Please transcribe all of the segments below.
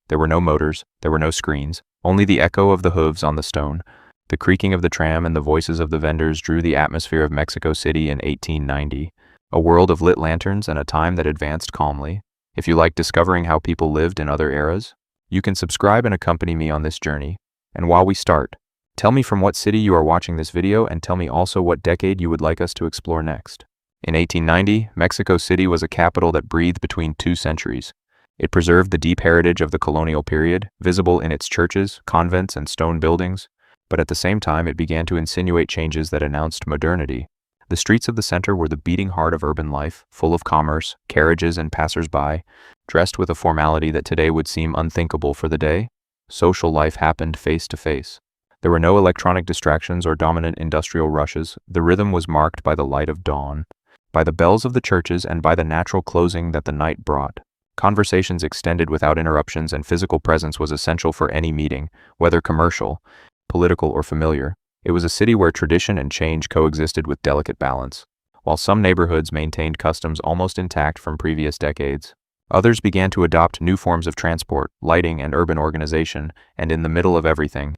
There were no motors, there were no screens, only the echo of the hooves on the stone. The creaking of the tram and the voices of the vendors drew the atmosphere of Mexico City in 1890, a world of lit lanterns and a time that advanced calmly. If you like discovering how people lived in other eras, you can subscribe and accompany me on this journey. And while we start, tell me from what city you are watching this video and tell me also what decade you would like us to explore next. In 1890, Mexico City was a capital that breathed between two centuries. It preserved the deep heritage of the colonial period, visible in its churches, convents, and stone buildings, but at the same time it began to insinuate changes that announced modernity. The streets of the center were the beating heart of urban life, full of commerce, carriages, and passers-by, dressed with a formality that today would seem unthinkable for the day. Social life happened face to face. There were no electronic distractions or dominant industrial rushes. The rhythm was marked by the light of dawn, by the bells of the churches, and by the natural closing that the night brought. Conversations extended without interruptions, and physical presence was essential for any meeting, whether commercial, political, or familiar. It was a city where tradition and change coexisted with delicate balance. While some neighborhoods maintained customs almost intact from previous decades, others began to adopt new forms of transport, lighting, and urban organization, and in the middle of everything,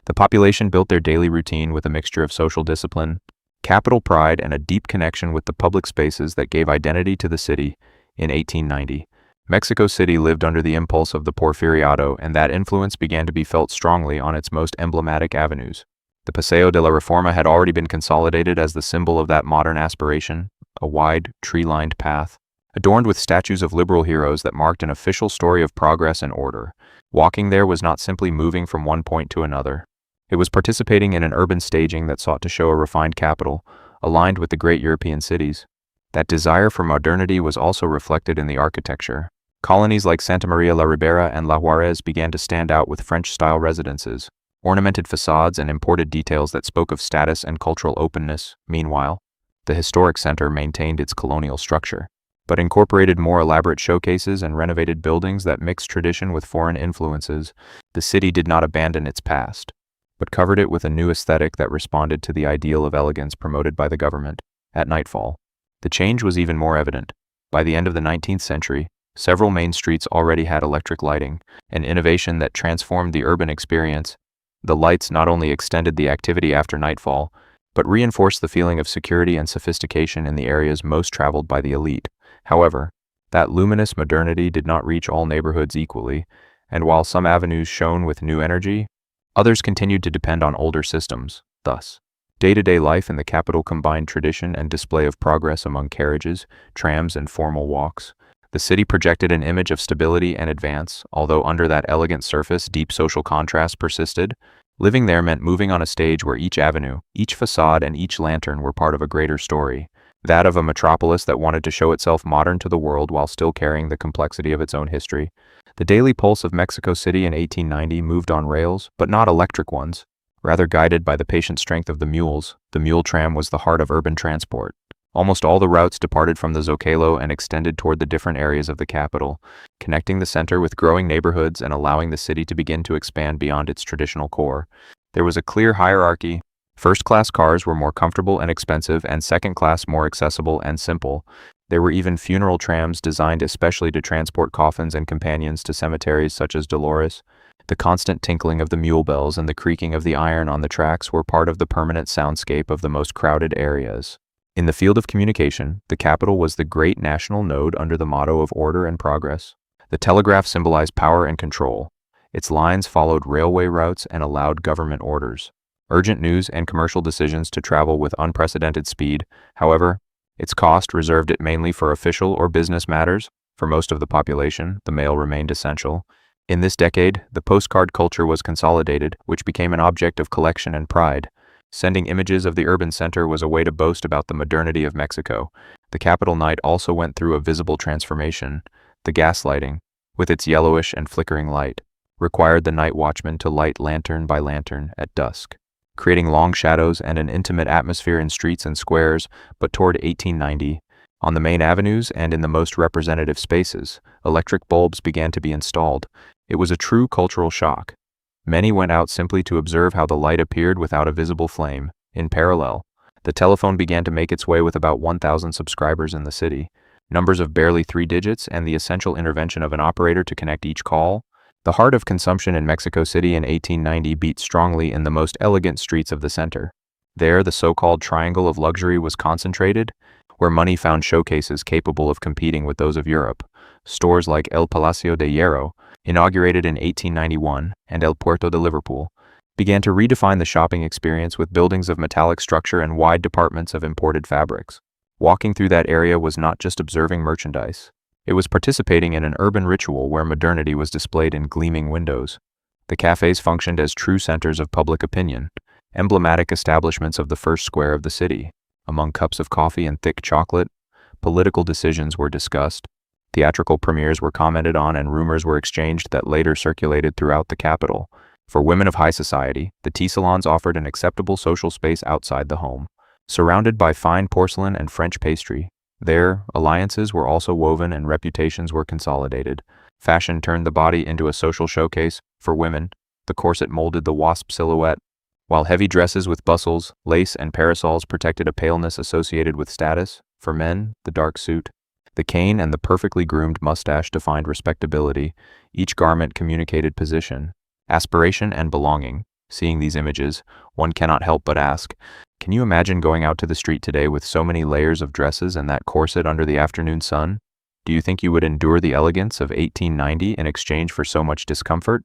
the population built their daily routine with a mixture of social discipline, capital pride, and a deep connection with the public spaces that gave identity to the city. In 1890, Mexico City lived under the impulse of the Porfiriato, and that influence began to be felt strongly on its most emblematic avenues. The Paseo de la Reforma had already been consolidated as the symbol of that modern aspiration, a wide, tree-lined path, adorned with statues of liberal heroes that marked an official story of progress and order. Walking there was not simply moving from one point to another. It was participating in an urban staging that sought to show a refined capital, aligned with the great European cities. That desire for modernity was also reflected in the architecture. Colonies like Santa Maria la Ribera and La Juarez began to stand out with French-style residences, ornamented facades, and imported details that spoke of status and cultural openness. Meanwhile, the historic center maintained its colonial structure, but incorporated more elaborate showcases and renovated buildings that mixed tradition with foreign influences. The city did not abandon its past, but covered it with a new aesthetic that responded to the ideal of elegance promoted by the government. At nightfall, the change was even more evident. By the end of the 19th century, several main streets already had electric lighting, an innovation that transformed the urban experience. The lights not only extended the activity after nightfall, but reinforced the feeling of security and sophistication in the areas most traveled by the elite. However, that luminous modernity did not reach all neighborhoods equally, and while some avenues shone with new energy, others continued to depend on older systems. Thus, day-to-day life in the capital combined tradition and display of progress among carriages, trams, and formal walks. The city projected an image of stability and advance, although under that elegant surface, deep social contrast persisted. Living there meant moving on a stage where each avenue, each facade, and each lantern were part of a greater story, that of a metropolis that wanted to show itself modern to the world while still carrying the complexity of its own history. The daily pulse of Mexico City in 1890 moved on rails, but not electric ones. Rather guided by the patient strength of the mules, the mule tram was the heart of urban transport. Almost all the routes departed from the Zocalo and extended toward the different areas of the capital, connecting the center with growing neighborhoods and allowing the city to begin to expand beyond its traditional core. There was a clear hierarchy. First-class cars were more comfortable and expensive, and second-class more accessible and simple. There were even funeral trams designed especially to transport coffins and companions to cemeteries such as Dolores. The constant tinkling of the mule bells and the creaking of the iron on the tracks were part of the permanent soundscape of the most crowded areas. In the field of communication, the capital was the great national node under the motto of order and progress. The telegraph symbolized power and control. Its lines followed railway routes and allowed government orders, urgent news, and commercial decisions to travel with unprecedented speed. However, its cost reserved it mainly for official or business matters. For most of the population, the mail remained essential. In this decade, the postcard culture was consolidated, which became an object of collection and pride. Sending images of the urban center was a way to boast about the modernity of Mexico. The capital night also went through a visible transformation. The gaslighting, with its yellowish and flickering light, required the night watchman to light lantern by lantern at dusk, creating long shadows and an intimate atmosphere in streets and squares. But toward 1890, on the main avenues and in the most representative spaces, electric bulbs began to be installed. It was a true cultural shock. Many went out simply to observe how the light appeared without a visible flame. In parallel, the telephone began to make its way with about 1,000 subscribers in the city, numbers of barely 3 digits, and the essential intervention of an operator to connect each call. The heart of consumption in Mexico City in 1890 beat strongly in the most elegant streets of the center. There, the so-called triangle of luxury was concentrated, where money found showcases capable of competing with those of Europe. Stores like El Palacio de Hierro, inaugurated in 1891, and El Puerto de Liverpool, began to redefine the shopping experience with buildings of metallic structure and wide departments of imported fabrics. Walking through that area was not just observing merchandise. It was participating in an urban ritual where modernity was displayed in gleaming windows. The cafes functioned as true centers of public opinion, emblematic establishments of the first square of the city. Among cups of coffee and thick chocolate, political decisions were discussed, theatrical premieres were commented on, and rumors were exchanged that later circulated throughout the capital. For women of high society, the tea salons offered an acceptable social space outside the home. Surrounded by fine porcelain and French pastry, there, alliances were also woven and reputations were consolidated. Fashion turned the body into a social showcase. For women, the corset molded the wasp silhouette, while heavy dresses with bustles, lace, and parasols protected a paleness associated with status. For men, the dark suit, the cane, and the perfectly groomed mustache defined respectability. Each garment communicated position, aspiration, and belonging. Seeing these images, one cannot help but ask, can you imagine going out to the street today with so many layers of dresses and that corset under the afternoon sun? Do you think you would endure the elegance of 1890 in exchange for so much discomfort?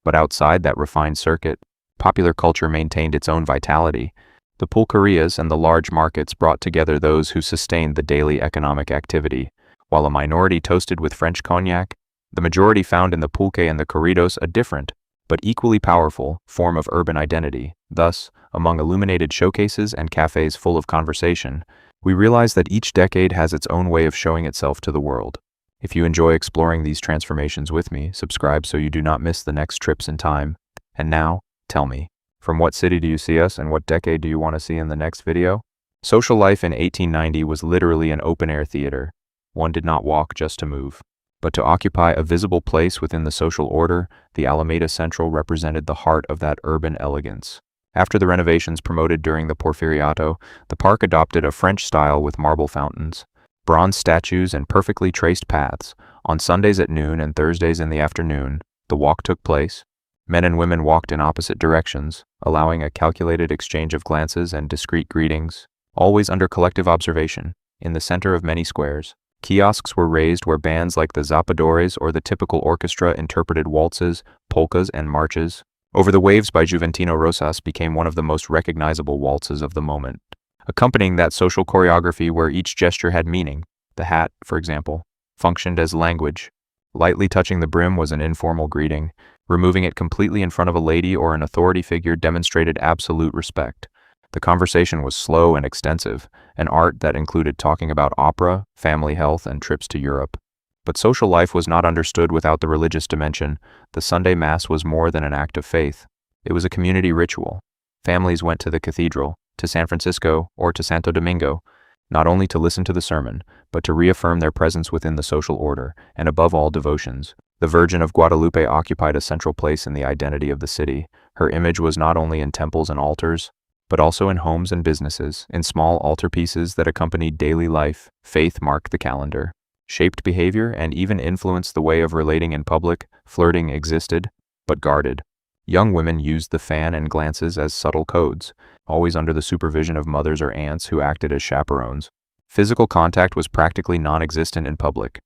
But outside that refined circuit, popular culture maintained its own vitality. The pulquerias and the large markets brought together those who sustained the daily economic activity. While a minority toasted with French cognac, the majority found in the pulque and the corridos a different, but equally powerful, form of urban identity. Thus, among illuminated showcases and cafes full of conversation, we realize that each decade has its own way of showing itself to the world. If you enjoy exploring these transformations with me, subscribe so you do not miss the next trips in time. And now, tell me, from what city do you see us and what decade do you want to see in the next video? Social life in 1890 was literally an open-air theater. One did not walk just to move, but to occupy a visible place within the social order. The Alameda Central represented the heart of that urban elegance. After the renovations promoted during the Porfiriato, the park adopted a French style with marble fountains, bronze statues, and perfectly traced paths. On Sundays at noon and Thursdays in the afternoon, the walk took place. Men and women walked in opposite directions, allowing a calculated exchange of glances and discreet greetings, always under collective observation. In the center of many squares, kiosks were raised where bands like the Zapadores or the typical orchestra interpreted waltzes, polkas, and marches. Over the Waves by Juventino Rosas became one of the most recognizable waltzes of the moment, accompanying that social choreography where each gesture had meaning. The hat, for example, functioned as language. Lightly touching the brim was an informal greeting. Removing it completely in front of a lady or an authority figure demonstrated absolute respect. The conversation was slow and extensive, an art that included talking about opera, family health, and trips to Europe. But social life was not understood without the religious dimension. The Sunday Mass was more than an act of faith. It was a community ritual. Families went to the cathedral, to San Francisco, or to Santo Domingo, not only to listen to the sermon, but to reaffirm their presence within the social order, and above all, devotions. The Virgin of Guadalupe occupied a central place in the identity of the city. Her image was not only in temples and altars, but also in homes and businesses, in small altarpieces that accompanied daily life. Faith marked the calendar, shaped behavior, and even influenced the way of relating in public. Flirting existed, but guarded. Young women used the fan and glances as subtle codes, always under the supervision of mothers or aunts who acted as chaperones. Physical contact was practically non-existent in public.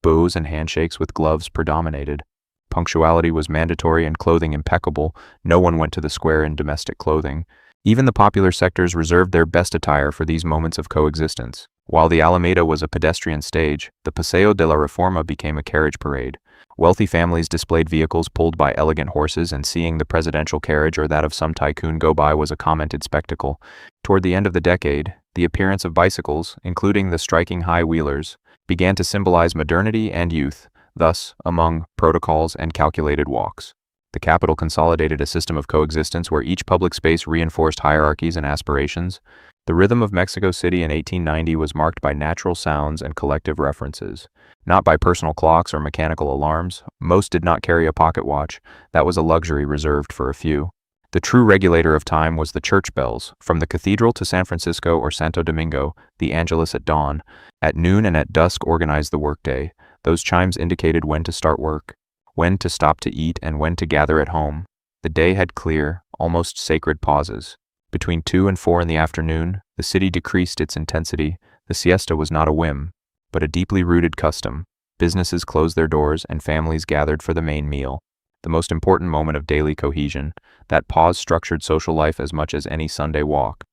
Bows and handshakes with gloves predominated. Punctuality was mandatory and clothing impeccable. No one went to the square in domestic clothing. Even the popular sectors reserved their best attire for these moments of coexistence. While the Alameda was a pedestrian stage, the Paseo de la Reforma became a carriage parade. Wealthy families displayed vehicles pulled by elegant horses, and seeing the presidential carriage or that of some tycoon go by was a commented spectacle. Toward the end of the decade, the appearance of bicycles, including the striking high-wheelers, began to symbolize modernity and youth. Thus, among protocols and calculated walks, the capital consolidated a system of coexistence where each public space reinforced hierarchies and aspirations. The rhythm of Mexico City in 1890 was marked by natural sounds and collective references, not by personal clocks or mechanical alarms. Most did not carry a pocket watch. That was a luxury reserved for a few. The true regulator of time was the church bells. From the cathedral to San Francisco or Santo Domingo, the Angelus at dawn, at noon and at dusk organized the workday. Those chimes indicated when to start work. when to stop to eat and when to gather at home. The day had clear, almost sacred pauses. Between 2 and 4 in the afternoon, the city decreased its intensity. The siesta was not a whim, but a deeply rooted custom. Businesses closed their doors and families gathered for the main meal. The most important moment of daily cohesion, that pause structured social life as much as any Sunday walk.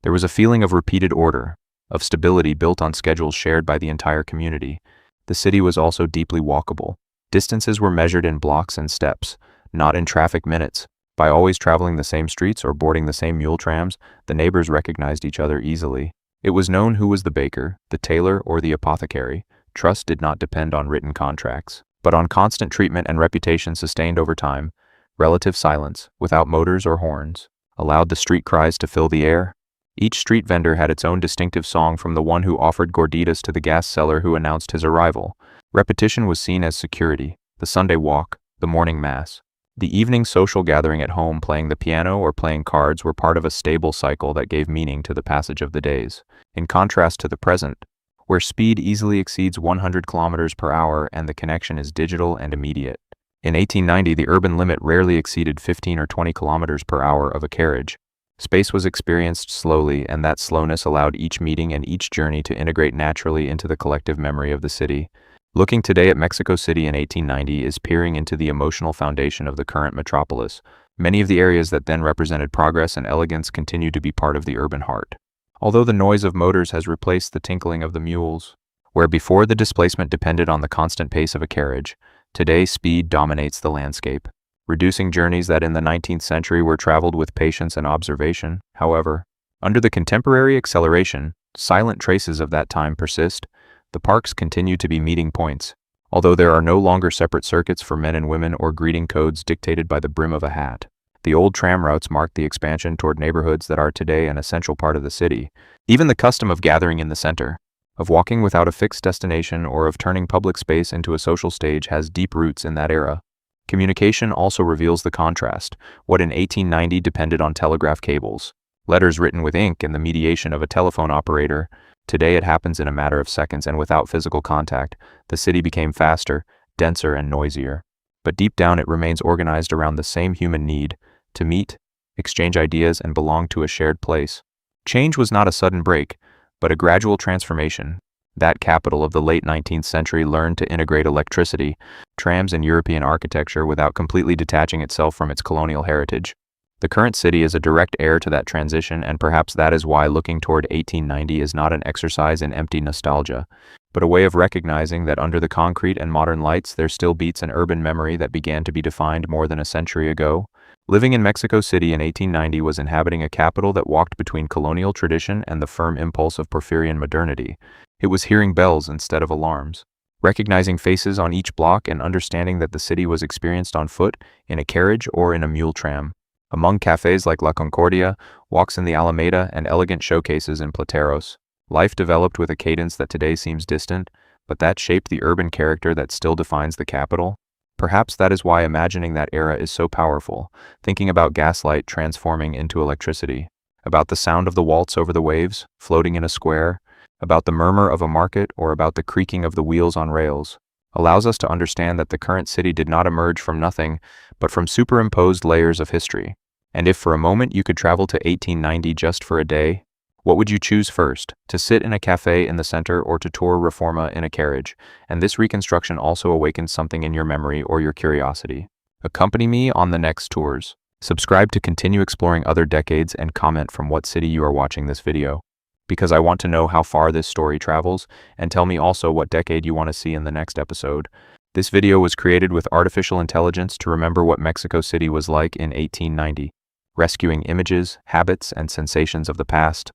There was a feeling of repeated order, of stability built on schedules shared by the entire community. The city was also deeply walkable. Distances were measured in blocks and steps, not in traffic minutes. By always traveling the same streets or boarding the same mule trams, the neighbors recognized each other easily. It was known who was the baker, the tailor, or the apothecary. Trust did not depend on written contracts, but on constant treatment and reputation sustained over time. Relative silence, without motors or horns, allowed the street cries to fill the air. Each street vendor had its own distinctive song, from the one who offered gorditas to the gas seller who announced his arrival. Repetition was seen as security. The Sunday walk, the morning mass, the evening social gathering at home, playing the piano or playing cards, were part of a stable cycle that gave meaning to the passage of the days. In contrast to the present, where speed easily exceeds 100 kilometers per hour and the connection is digital and immediate. In 1890, the urban limit rarely exceeded 15 or 20 kilometers per hour of a carriage. Space was experienced slowly, and that slowness allowed each meeting and each journey to integrate naturally into the collective memory of the city. Looking today at Mexico City in 1890 is peering into the emotional foundation of the current metropolis. Many of the areas that then represented progress and elegance continue to be part of the urban heart. Although the noise of motors has replaced the tinkling of the mules, where before the displacement depended on the constant pace of a carriage, today speed dominates the landscape, reducing journeys that in the 19th century were traveled with patience and observation. However, under the contemporary acceleration, silent traces of that time persist. The parks continue to be meeting points, although there are no longer separate circuits for men and women or greeting codes dictated by the brim of a hat. The old tram routes marked the expansion toward neighborhoods that are today an essential part of the city. Even the custom of gathering in the center, of walking without a fixed destination, or of turning public space into a social stage has deep roots in that era. Communication also reveals the contrast. What in 1890 depended on telegraph cables, letters written with ink, and the mediation of a telephone operator, today it happens in a matter of seconds and without physical contact. The city became faster, denser, and noisier. But deep down it remains organized around the same human need to meet, exchange ideas, and belong to a shared place. Change was not a sudden break, but a gradual transformation. That capital of the late 19th century learned to integrate electricity, trams, and European architecture without completely detaching itself from its colonial heritage. The current city is a direct heir to that transition, and perhaps that is why looking toward 1890 is not an exercise in empty nostalgia, but a way of recognizing that under the concrete and modern lights there still beats an urban memory that began to be defined more than a century ago. Living in Mexico City in 1890 was inhabiting a capital that walked between colonial tradition and the firm impulse of Porfirian modernity. It was hearing bells instead of alarms, recognizing faces on each block, and understanding that the city was experienced on foot, in a carriage, or in a mule tram. Among cafes like La Concordia, walks in the Alameda, and elegant showcases in Plateros, life developed with a cadence that today seems distant, but that shaped the urban character that still defines the capital. Perhaps that is why imagining that era is so powerful, thinking about gaslight transforming into electricity, about the sound of the waltz over the waves, floating in a square, about the murmur of a market, or about the creaking of the wheels on rails, allows us to understand that the current city did not emerge from nothing, but from superimposed layers of history. And if for a moment you could travel to 1890 just for a day, what would you choose first, to sit in a cafe in the center or to tour Reforma in a carriage? And this reconstruction also awakens something in your memory or your curiosity. Accompany me on the next tours. Subscribe to continue exploring other decades, and comment from what city you are watching this video, because I want to know how far this story travels, and tell me also what decade you want to see in the next episode. This video was created with artificial intelligence to remember what Mexico City was like in 1890, rescuing images, habits, and sensations of the past.